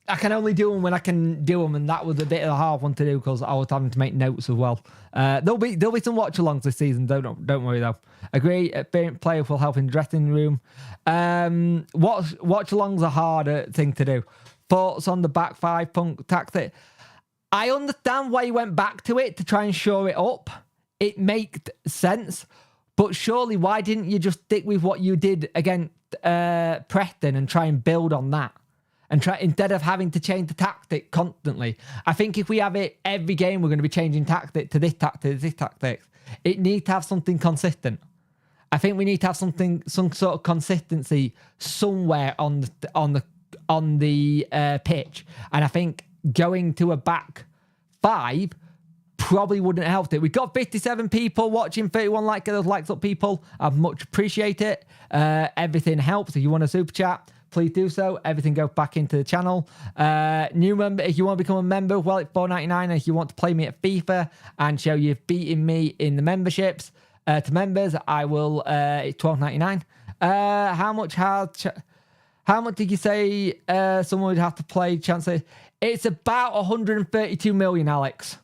I can only do them when I can do them, and that was a bit of a hard one to do because I was having to make notes as well. There'll be some watch alongs this season. Don't worry though. Agree. Experienced players will help in the dressing room. Watch alongs are harder thing to do. Thoughts on the back 5 punk tactic? I understand why you went back to it to try and shore it up. It makes sense, but surely why didn't you just stick with what you did against Preston and try and build on that? And try instead of having to change the tactic constantly. I think if we have it every game, we're going to be changing tactic to this tactic, to this tactic. It needs to have something consistent. I think we need to have some sort of consistency somewhere on the pitch. And I think going to a back 5 probably wouldn't help it. We've got 57 people watching, 31 likes. Get those likes up, people. I much appreciate it. Everything helps. If you want a super chat, please do so. Everything goes back into the channel. New member, if you want to become a member, well, it's $4.99. And if you want to play me at FIFA and show you've beaten me in the memberships, to members, I will. It's $12.99. How much did you say someone would have to play? Chancellor, it's about 132 million, Alex.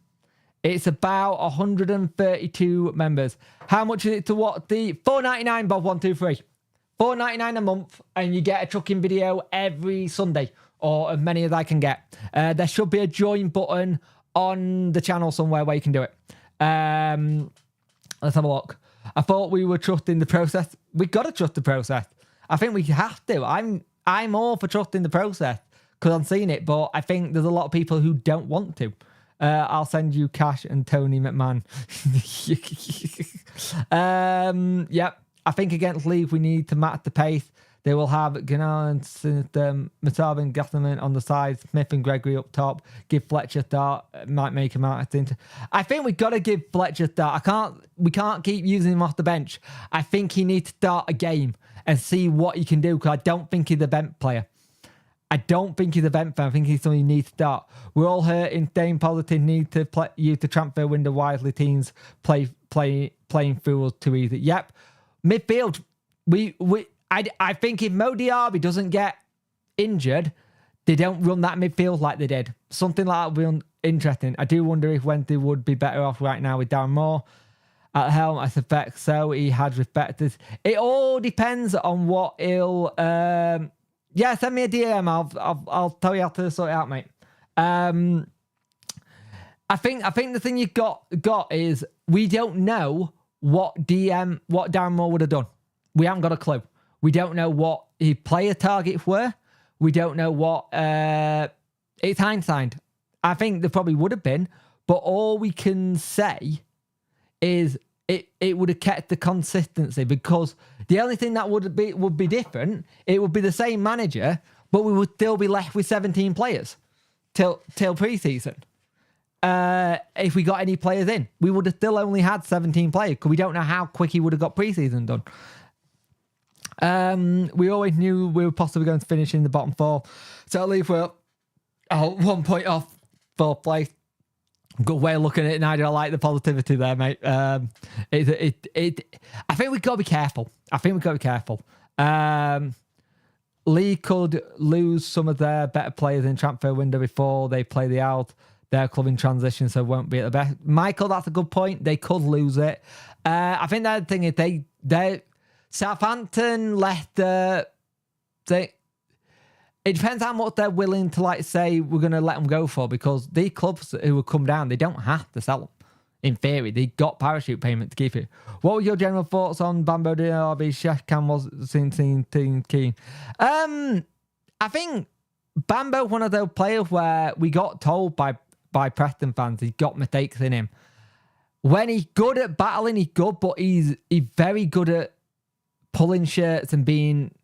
It's about 132 members. How much is it to what the $4.99? Bob 123. $4.99 a month, and you get a trucking video every Sunday, or as many as I can get. There should be a join button on the channel somewhere where you can do it. Let's have a look. I thought we were trusting the process. We've got to trust the process. I think we have to. I'm all for trusting the process. because I'm seeing it, but I think there's a lot of people who don't want to. I'll send you Cash and Tony McMahon. Yep. I think against Leeds, we need to match the pace. They will have Gunnar and Mataba and Gatherman on the side, Smith and Gregory up top. Give Fletcher a start. Might make him out. I think we've got to give Fletcher a start. We can't keep using him off the bench. I think he needs to start a game and see what he can do, because I don't think he's a bench player. I think he's something you need to start. We're all hurting. Staying positive. Need to use the transfer window wisely. Teams playing through us too easy. Yep. Midfield. I think if Mo Diaby doesn't get injured, they don't run that midfield like they did. Something like that would be interesting. I do wonder if Wednesday would be better off right now with Darren Moore at the helm. I suspect so. He had respected. It all depends on what he'll. Yeah, send me a DM. I'll tell you how to sort it out, mate. I think the thing you got is we don't know what Darren Moore would have done. We haven't got a clue. We don't know what his player targets were. We don't know what... it's hindsight. I think there probably would have been, but all we can say is it would have kept the consistency, because the only thing that would be different, it would be the same manager, but we would still be left with 17 players till pre-season. If we got any players in, we would have still only had 17 players, because we don't know how quick he would have got pre-season done. We always knew we were possibly going to finish in the bottom four. So at least we're 1 point off fourth place. Good way of looking at it, Nigel. I like the positivity there, mate. I think we've got to be careful. Lee could lose some of their better players in transfer window before they play their club in transition, so won't be at the best. Michael, that's a good point. They could lose it. I think the other thing is they Southampton left. It depends how much they're willing to say we're going to let them go for, because these clubs who will come down, they don't have to sell them. In theory, they got parachute payment to keep it. What were your general thoughts on Bambo Diaby? Sheffield was seen keen. I think Bambo, one of those players where we got told by Preston fans he's got mistakes in him. When he's good at battling, he's good, but he's very good at pulling shirts and being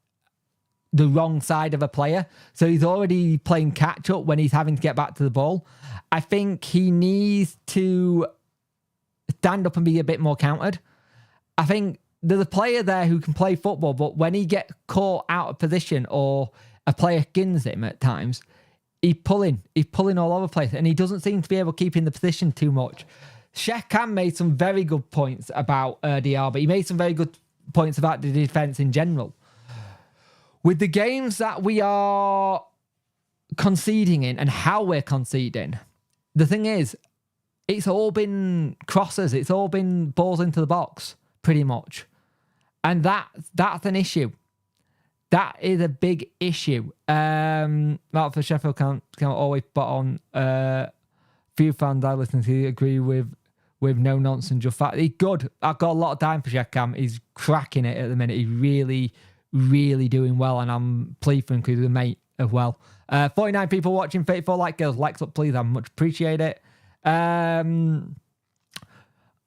the wrong side of a player. So he's already playing catch up when he's having to get back to the ball. I think he needs to stand up and be a bit more countered. I think there's a player there who can play football, but when he gets caught out of position or a player skins him at times, he's pulling all over the place, and he doesn't seem to be able to keep in the position too much. Sheikh Khan made some very good points about DR, but he made some very good points about the defence in general. With the games that we are conceding in and how we're conceding, the thing is, it's all been crosses. It's all been balls into the box, pretty much. And that's an issue. That is a big issue. Not for Sheffield can't always put on. Few fans I listen to agree with no nonsense. Just fact. He's good. I've got a lot of time for Sheikh Cam. He's cracking it at the minute. He's really, really doing well, and I'm pleased for him because he's a mate as well. 49 people watching, 34 like girls. Likes up, please. I much appreciate it. Not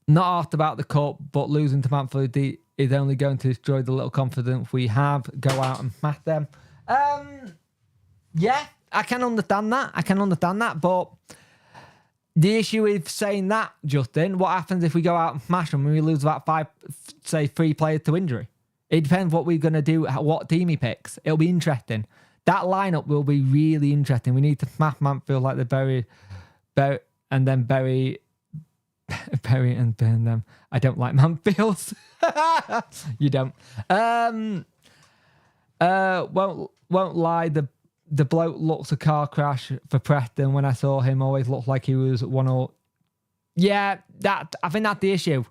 asked about the cup, but losing to Manford is only going to destroy the little confidence we have. Go out and smash them. Yeah, I can understand that. But the issue with saying that, Justin, what happens if we go out and smash them and we lose about 3 players to injury? It depends what we're going to do, what team he picks. It'll be interesting. That lineup will be really interesting. We need to smash Manfield like the Bury and then bury and burn them. I don't like Manfields. You don't. Won't lie. The bloke looks a car crash for Preston. When I saw him, always looked like he was 1-0. Yeah, I think that's the issue.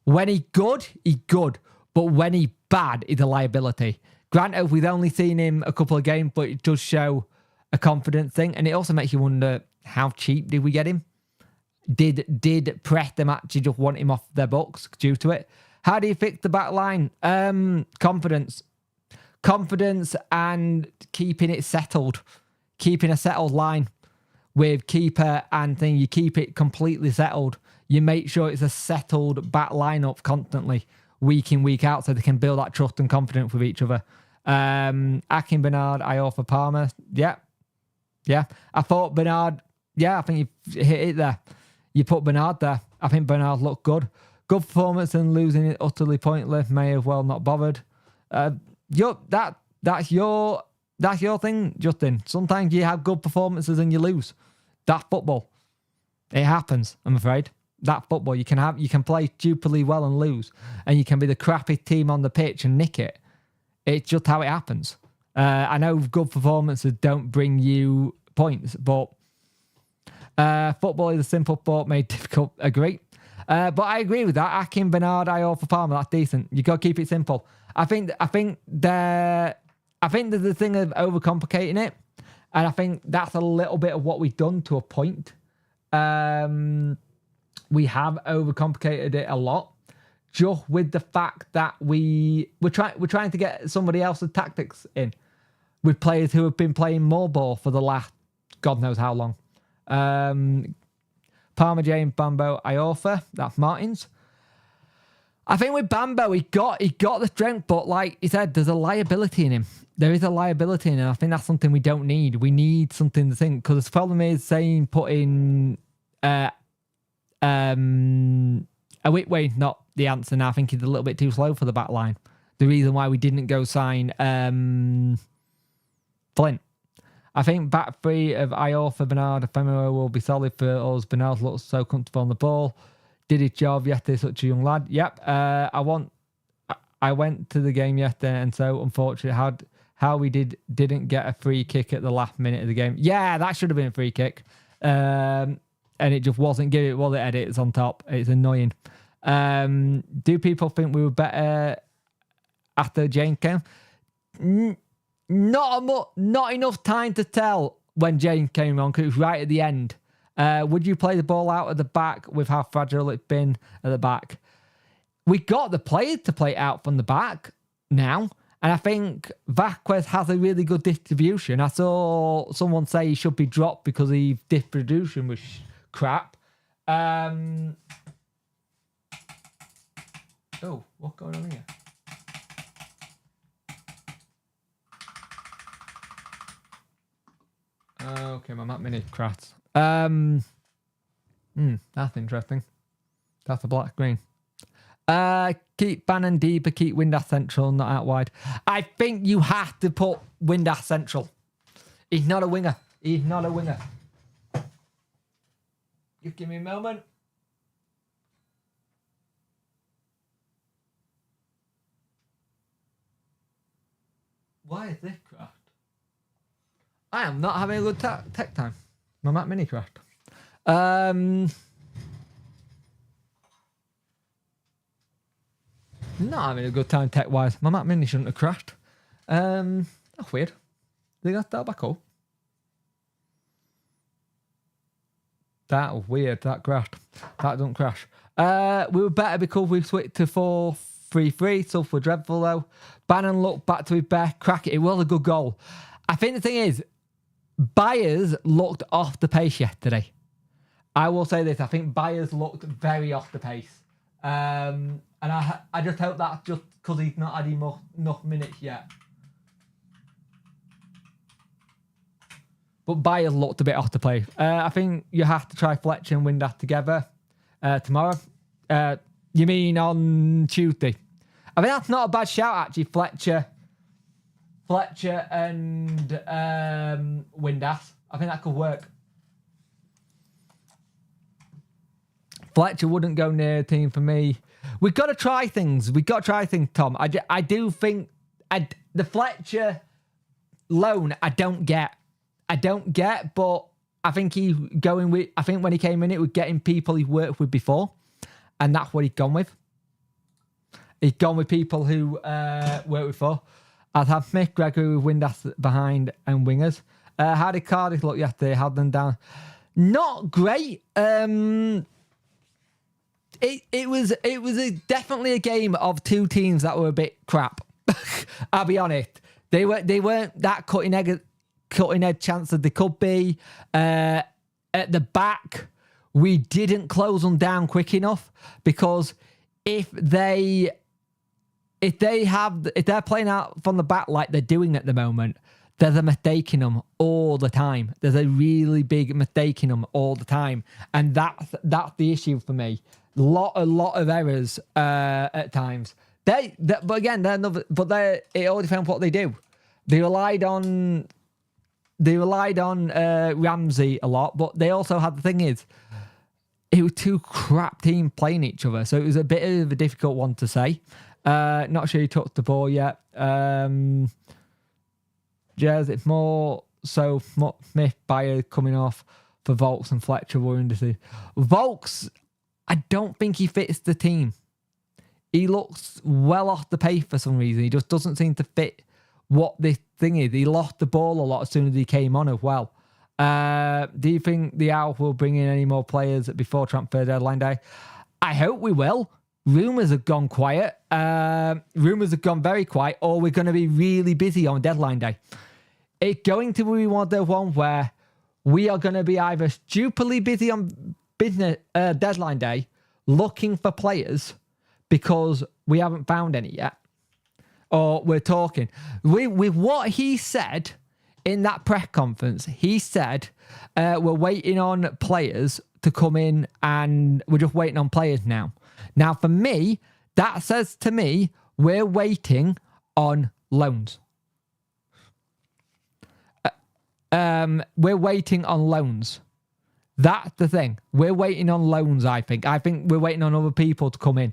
When he's good, he's good. But when he's bad, he's a liability. Granted, we've only seen him a couple of games, but it does show a confidence thing. And it also makes you wonder, how cheap did we get him? Did Preston actually just want him off their books due to it? How do you fix the back line? Confidence and keeping it settled. keeping a settled line with keeper and thing. You keep it completely settled. You make sure it's a settled back lineup constantly, week in, week out, so they can build that trust and confidence with each other. Akin, Bernard, Iorfa, Palmer. Yeah. I thought Bernard, I think you hit it there. You put Bernard there. I think Bernard looked good. Good performance and losing it utterly pointless. May have well not bothered. That's your thing, Justin. Sometimes you have good performances and you lose. That's football. It happens, I'm afraid. That's football. You can play stupidly well and lose, and you can be the crappy team on the pitch and nick it. It's just how it happens. I know good performances don't bring you points, but football is a simple sport made difficult. Agree. But I agree with that. Akin, Bernard, Iorfa, Palmer, that's decent. You got to keep it simple. I think there's the thing of overcomplicating it, and I think that's a little bit of what we've done to a point. We have overcomplicated it a lot, just with the fact that we're trying to get somebody else's tactics in with players who have been playing more ball for the last God knows how long. Palmer, James, Bambo, Iorfa, that's Martin's. I think with Bambo, he got the strength, but like he said, there's a liability in him. There is a liability in him. I think that's something we don't need. We need something to think, because the problem is saying putting a Whitway not the answer now. I think he's a little bit too slow for the back line. The reason why we didn't go sign Flint. I think back three of Iorfa, Bernard, Ephemeral will be solid for us. Bernard looks so comfortable on the ball. Did his job yesterday, such a young lad. Yep. I went to the game yesterday, and so unfortunately how we didn't get a free kick at the last minute of the game. Yeah, that should have been a free kick. And it just wasn't. Give it, was it, Eddie? It's on top. It's annoying. Do people think we were better after Jane came? Not enough time to tell when Jane came on, because it was right at the end. Would you play the ball out at the back with how fragile it's been at the back? We got the players to play out from the back now, and I think Vasquez has a really good distribution. I saw someone say he should be dropped because his distribution was crap. Oh, what's going on here? Okay, my Mac Mini crashed. That's interesting. That's a black screen. Keep Bannon deeper, keep Windass central, not out wide. I think you have to put Windass central. He's not a winger. He's not a winger. Just give me a moment. Why is this crashed? I am not having a good tech time. My Mac Mini crashed. Not having a good time tech-wise. My Mac Mini shouldn't have crashed. That's weird. They got that back up. That was weird. That crashed. That don't crash. We were better because we switched to 4-3-3. Stuff were dreadful though. Bannon looked back to his best. Crack it. It was a good goal. I think the thing is, Byers looked off the pace yesterday. I will say this. I think Byers looked very off the pace. And I just hope that's just because he's not had enough minutes yet. But Byers looked a bit off the pace. I think you have to try Fletcher and Windass together tomorrow. You mean on Tuesday? I mean, that's not a bad shout, actually. Fletcher and Windass. I think that could work. Fletcher wouldn't go near a team for me. We've got to try things. Tom. I do think the Fletcher loan, I don't get, but I think I think when he came in, it was getting people he's worked with before, and that's what he's gone with. He's gone with people who worked before. I'd have Smith, Gregory with Windass behind and wingers. How did Cardiff look yesterday? Had them down. Not great. It was definitely a game of two teams that were a bit crap. I'll be honest. They weren't that cutting edge. cutting edge chance that they could be. At the back, we didn't close them down quick enough, because if they're playing out from the back like they're doing at the moment, there's a mistake in them all the time. There's a really big mistake in them all the time, and that's the issue for me. A lot of errors at times. But again, it all depends what they do. They relied on Ramsey a lot, but they also had, the thing is, it was two crap teams playing each other, so it was a bit of a difficult one to say. Not sure he touched the ball yet. Jez, it's more so Smith Bayer coming off for Volks and Fletcher were in the Volks, I don't think he fits the team. He looks well off the pace for some reason. He just doesn't seem to fit what this thing is. He lost the ball a lot as soon as he came on as well. Do you think the Owl will bring in any more players before transfer deadline day? I hope we will. Rumours have gone quiet. Rumours have gone very quiet, or we're going to be really busy on deadline day. It's going to be one of the ones where we are going to be either stupidly busy on business deadline day looking for players because we haven't found any yet, or we're talking. With what he said in that press conference, he said we're waiting on players to come in and we're just waiting on players now. Now, for me, that says to me we're waiting on loans. We're waiting on loans. That's the thing. We're waiting on loans, I think. I think we're waiting on other people to come in.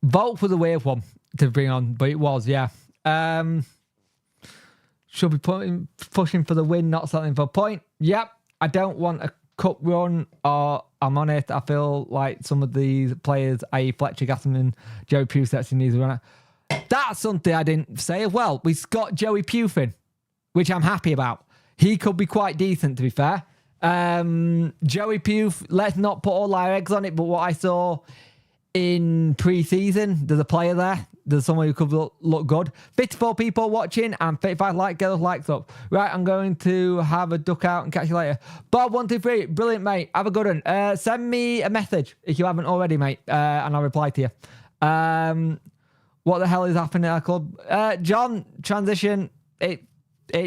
Vote for the weird one to bring on, but it was, yeah. Should be pushing for the win, not something for a point. Yep. I don't want a cup run, or I'm on it. I feel like some of these players, i.e. Fletcher, Gasman, Joey Pugh, actually needs to run out. That's something I didn't say as well. We've got Joey Pugh, which I'm happy about. He could be quite decent, to be fair. Joey Pugh, let's not put all our eggs on it, but what I saw in pre-season, there's a player there. There's someone who could look good. 54 people watching and 55 likes. Get those likes up. Right, I'm going to have a duck out and catch you later. Bob123, brilliant, mate. Have a good one. Send me a message if you haven't already, mate, and I'll reply to you. What the hell is happening at our club? John, transition.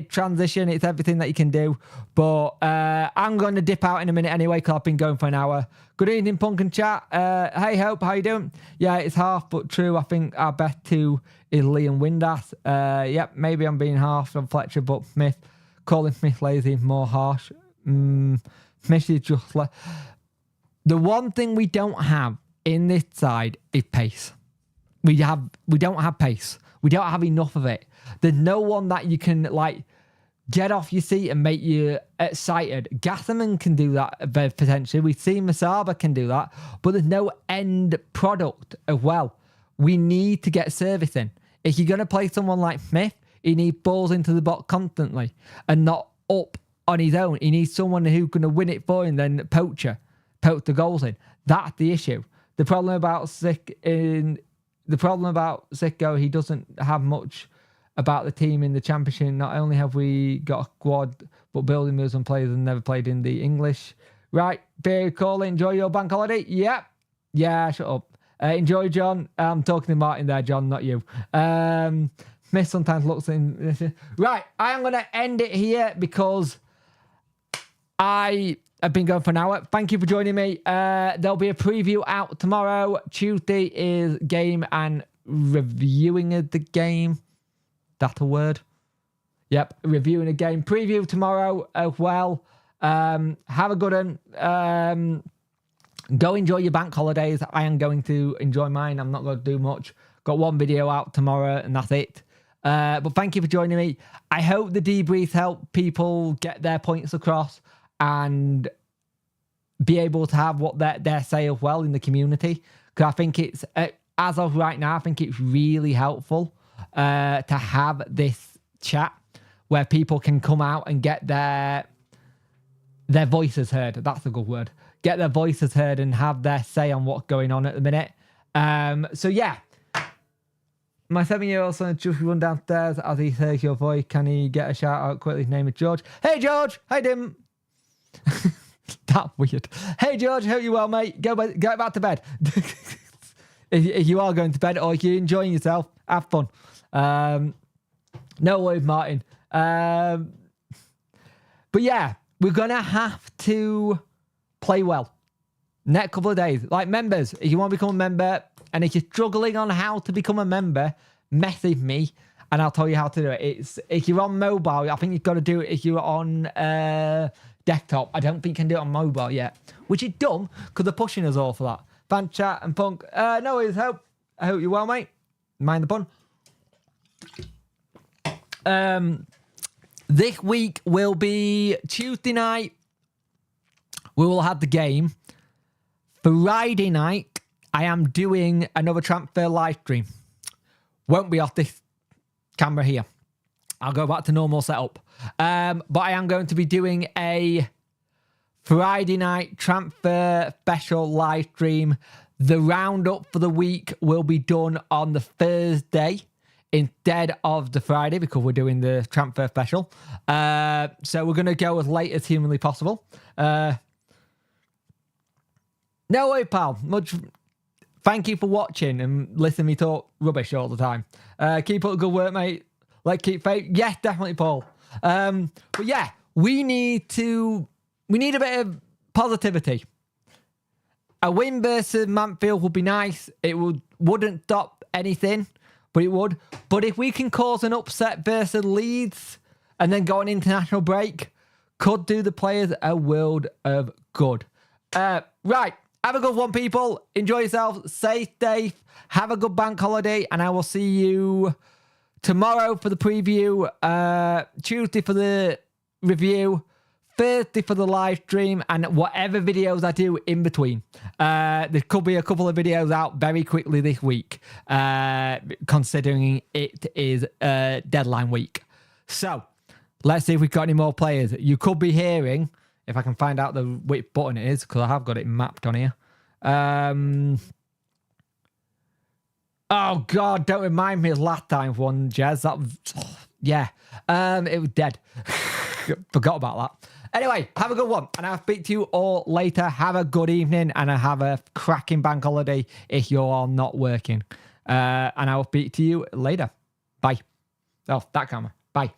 Transition. It's everything that you can do. But I'm going to dip out in a minute anyway, because I've been going for an hour. Good evening, Punk and Chat. Hey, Hope, how you doing? Yeah, it's half, but true. I think our best two is Liam Windass. Yep, maybe I'm being half on Fletcher, but Smith, calling Smith lazy, more harsh. Smith is just like... The one thing we don't have in this side is pace. We don't have pace. We don't have enough of it. There's no one that you can like get off your seat and make you excited. Gatherman can do that potentially. We've seen Masaba can do that, but there's no end product as well. We need to get servicing. If you're going to play someone like Smith, he needs balls into the box constantly and not up on his own. He needs someone who's going to win it for him, then poach the goals in. That's the issue. The problem about Sicko, he doesn't have much about the team in the Championship. Not only have we got a squad, but building moves and players and never played in the English. Right, beer call, enjoy your bank holiday. Yep. Yeah, shut up. Enjoy, John. I'm talking to Martin there, John, not you. Smith sometimes looks in. Right, I am going to end it here because I have been going for an hour. Thank you for joining me. There'll be a preview out tomorrow. Tuesday is game and reviewing of the game. That a word? Yep, reviewing a game. Preview tomorrow as well. Have a good one. Go enjoy your bank holidays. I am going to enjoy mine. I'm not going to do much. Got one video out tomorrow and that's it. But thank you for joining me. I hope the debriefs help people get their points across and be able to have what they say as well in the community. Because I think it's, as of right now, I think it's really helpful to have this chat where people can come out and get their voices heard. That's a good word. Get their voices heard and have their say on what's going on at the minute. So yeah, My 7-year-old son just run downstairs as he hears your voice. Can he get a shout out quickly? His name is George. Hey, George. Hi, Dim. That weird. Hey, George. Hope you're well, mate. Go back to bed. if you are going to bed or if you're enjoying yourself, have fun. No worries, Martin. But yeah, we're going to have to play well. Next couple of days. Like members, if you want to become a member, and if you're struggling on how to become a member, message me and I'll tell you how to do it. It's if you're on mobile, I think you've got to do it if you're on desktop. I don't think you can do it on mobile yet, which is dumb because they're pushing us all for that. Fan chat and punk. No worries, I hope you're well, mate. Mind the pun. This week will be Tuesday night. We will have the game. Friday night, I am doing another transfer live stream. Won't be off this camera here. I'll go back to normal setup. But I am going to be doing a Friday night transfer special live stream. The roundup for the week will be done on the Thursday instead of the Friday because we're doing the transfer special. So we're going to go as late as humanly possible. No way, pal. Thank you for watching and listening to me talk rubbish all the time. Keep up the good work, mate. Let's keep faith. Yes, definitely, Paul. But yeah, we need a bit of positivity. A win versus Mansfield would be nice. It wouldn't stop anything, but it would. But if we can cause an upset versus Leeds and then go on international break, could do the players a world of good. Right. Have a good one, people. Enjoy yourself. Stay safe. Have a good bank holiday. And I will see you tomorrow for the preview. Tuesday for the review. Thursday for the live stream. And whatever videos I do in between. There could be a couple of videos out very quickly this week. Considering it is deadline week. So, let's see if we've got any more players. You could be hearing... If I can find out which button it is, because I have got it mapped on here. Oh, God, don't remind me of last time one, Jez. That was, yeah, it was dead. Forgot about that. Anyway, have a good one, and I'll speak to you all later. Have a good evening, and have a cracking bank holiday if you're all not working. And I will speak to you later. Bye. Oh, that camera. Bye.